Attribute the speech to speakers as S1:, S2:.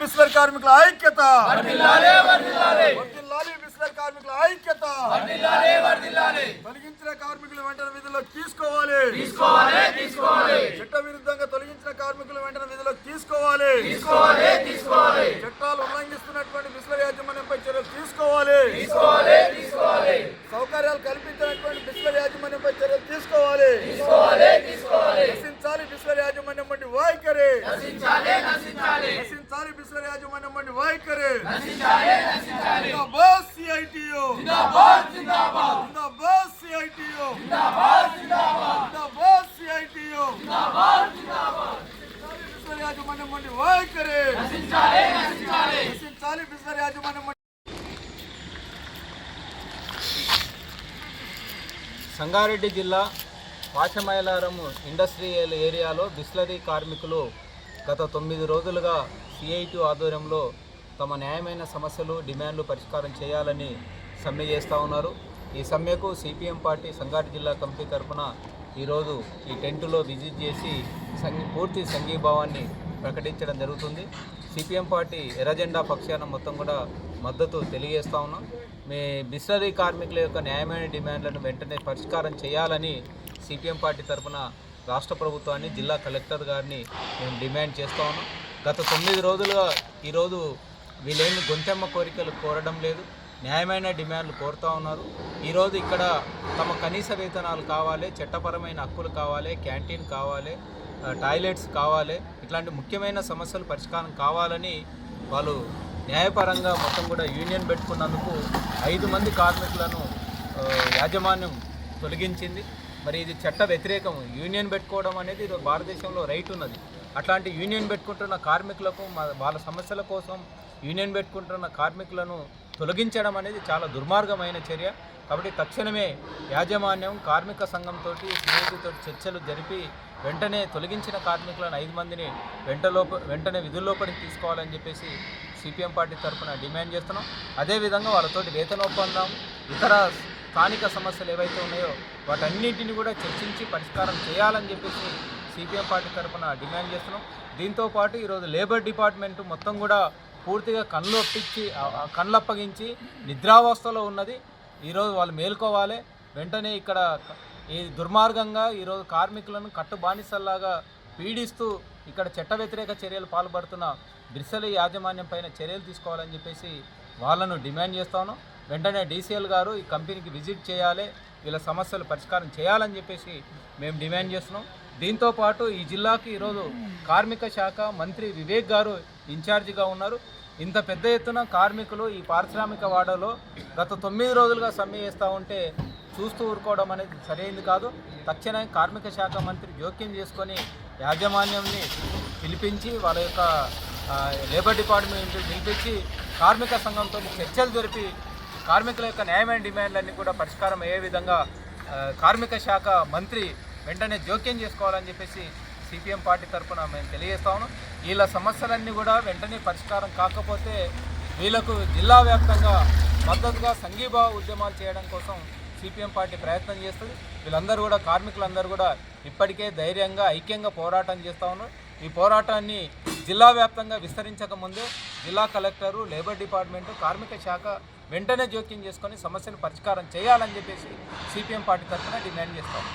S1: బిస్లరీ కార్మికుల ఐక్యత, బిస్లరీ కార్మికుల ఐక్యత. తొలగించిన కార్మికులు వెంటనే విధుల్లోకి తీసుకోవాలి. చట్ట విరుద్ధంగా తొలగించిన కార్మికులు వెంటనే విధుల్లోకి తీసుకోవాలి. చట్టాలు ఉల్లంఘిస్తున్నటువంటి బిస్లరీ యాజమాన్యంపై చర్యలు తీసుకోవాలి. సౌకర్యాలు కల్పించినటువంటి బిస్లరీ యాజమాన్యంపై చర్యలు తీసుకోవాలి. నశించాలి బిస్లరీ యాజమాన్యం వంటి వైఖరి. నశించాలి బిస్లరీ యాజమాన్యం వంటి వైఖరి. జిందాబాద్ సిఐటియు, జిందాబాద్ సిఐటియు, జిందాబాద్ సిఐటియు. బిస్లరీ యాజమాన్యం వంటి వైఖరి. నశించాలి బిస్లరీ యాజమాన్యం.
S2: సంగారెడ్డి జిల్లా పాశమైలారం ఇండస్ట్రియల్ ఏరియాలో బిస్లరీ కార్మికులు గత 9 రోజులుగా సిఐటి ఆధ్వర్యంలో తమ న్యాయమైన సమస్యలు డిమాండ్లు పరిష్కారం చేయాలని సమ్మె చేస్తూ ఉన్నారు. ఈ సమ్మెకు సిపిఎం పార్టీ సంగారెడ్డి జిల్లా కమిటీ తరఫున ఈరోజు ఈ టెంటులో విజిట్ చేసి పూర్తి సంఘీభావాన్ని ప్రకటించడం జరుగుతుంది. సిపిఎం పార్టీ ఎర్రజెండా పక్షాన మొత్తం కూడా మద్దతు తెలియజేస్తూ ఉన్నాం. మీ బిస్లరీ కార్మికుల యొక్క న్యాయమైన డిమాండ్లను వెంటనే పరిష్కారం చేయాలని సిపిఎం పార్టీ తరఫున రాష్ట్ర ప్రభుత్వాన్ని, జిల్లా కలెక్టర్ గారిని మేము డిమాండ్ చేస్తూ ఉన్నాం. గత 9 రోజులుగా ఈరోజు వీళ్ళేమి గొంతెమ్మ కోరికలు కోరడం లేదు, న్యాయమైన డిమాండ్లు కోరుతూ ఉన్నారు. ఈరోజు ఇక్కడ తమ కనీస వేతనాలు కావాలి, చట్టపరమైన హక్కులు కావాలి, క్యాంటీన్ కావాలి, టాయిలెట్స్ కావాలి, ఇట్లాంటి ముఖ్యమైన సమస్యలు పరిష్కారం కావాలని వాళ్ళు న్యాయపరంగా మొత్తం కూడా యూనియన్ పెట్టుకున్నందుకు 5 మంది కార్మికులను యాజమాన్యం తొలగించింది. మరి ఇది చట్ట వ్యతిరేకం. యూనియన్ పెట్టుకోవడం అనేది భారతదేశంలో రైట్ ఉన్నది. అట్లాంటి యూనియన్ పెట్టుకుంటున్న కార్మికులకు వాళ్ళ సమస్యల కోసం యూనియన్ పెట్టుకుంటున్న కార్మికులను తొలగించడం అనేది చాలా దుర్మార్గమైన చర్య. కాబట్టి తక్షణమే యాజమాన్యం కార్మిక సంఘంతో సిఐటితో చర్చలు జరిపి వెంటనే తొలగించిన కార్మికులను 5 మందిని వెంటనే విధుల్లోపలికి తీసుకోవాలని చెప్పేసి సిపిఎం పార్టీ తరఫున డిమాండ్ చేస్తున్నాం. అదేవిధంగా వాళ్ళతోటి వేతనొప్పందం, ఇతర స్థానిక సమస్యలు ఏవైతే ఉన్నాయో వాటన్నింటినీ కూడా చర్చించి పరిష్కారం చేయాలని చెప్పేసి సిపిఎం పార్టీ తరఫున డిమాండ్ చేస్తున్నాం. దీంతోపాటు ఈరోజు లేబర్ డిపార్ట్మెంటు మొత్తం కూడా పూర్తిగా కళ్ళప్పగించి నిద్రావస్థలో ఉన్నది. ఈరోజు వాళ్ళు మేల్కోవాలి. వెంటనే ఇక్కడ ఈ దుర్మార్గంగా ఈరోజు కార్మికులను కట్టుబానిసల్లాగా పీడిస్తూ ఇక్కడ చట్ట వ్యతిరేక చర్యలు పాల్పడుతున్న బిస్లరీ యాజమాన్యం పైన చర్యలు తీసుకోవాలని చెప్పేసి వాళ్ళను డిమాండ్ చేస్తాను. వెంటనే డీసీఎల్ గారు ఈ కంపెనీకి విజిట్ చేయాలి, వీళ్ళ సమస్యలు పరిష్కారం చేయాలని చెప్పేసి మేము డిమాండ్ చేస్తున్నాం. దీంతోపాటు ఈ జిల్లాకి ఈరోజు కార్మిక శాఖ మంత్రి వివేక్ గారు ఇన్ఛార్జిగా ఉన్నారు. ఇంత పెద్ద ఎత్తున కార్మికులు ఈ పారిశ్రామిక వాడలో గత 9 రోజులుగా సమ్మె చేస్తూ ఉంటే చూస్తూ ఊరుకోవడం అనేది సరైనది కాదు. తక్షణమే కార్మిక శాఖ మంత్రి జోక్యం చేసుకొని యాజమాన్యంని పిలిపించి వాళ్ళ యొక్క లేబర్ డిపార్ట్మెంట్ పిలిపించి కార్మిక సంఘంతో చర్చలు జరిపి కార్మికుల యొక్క న్యాయమైన డిమాండ్లన్నీ కూడా పరిష్కారం అయ్యే విధంగా కార్మిక శాఖ మంత్రి వెంటనే జోక్యం చేసుకోవాలని చెప్పేసి సిపిఎం పార్టీ తరఫున మేము తెలియజేస్తా ఉన్నాం. వీళ్ళ సమస్యలన్నీ కూడా వెంటనే పరిష్కారం కాకపోతే వీళ్ళకు జిల్లా వ్యాప్తంగా మద్దతుగా సంఘీభావ ఉద్యమాలు చేయడం కోసం సిపిఎం పార్టీ ప్రయత్నం చేస్తుంది. వీళ్ళందరూ కూడా కార్మికులందరూ కూడా ఇప్పటికే ధైర్యంగా ఐక్యంగా పోరాటం చేస్తూ ఉన్నారు. ఈ పోరాటాన్ని జిల్లా వ్యాప్తంగా విస్తరించక ముందే జిల్లా కలెక్టరు, లేబర్ డిపార్ట్మెంటు, కార్మిక శాఖ వెంటనే జోక్యం చేసుకొని సమస్యను పరిష్కారం చేయాలని చెప్పేసి సిపిఎం పార్టీ తరఫున డిమాండ్ చేస్తాం.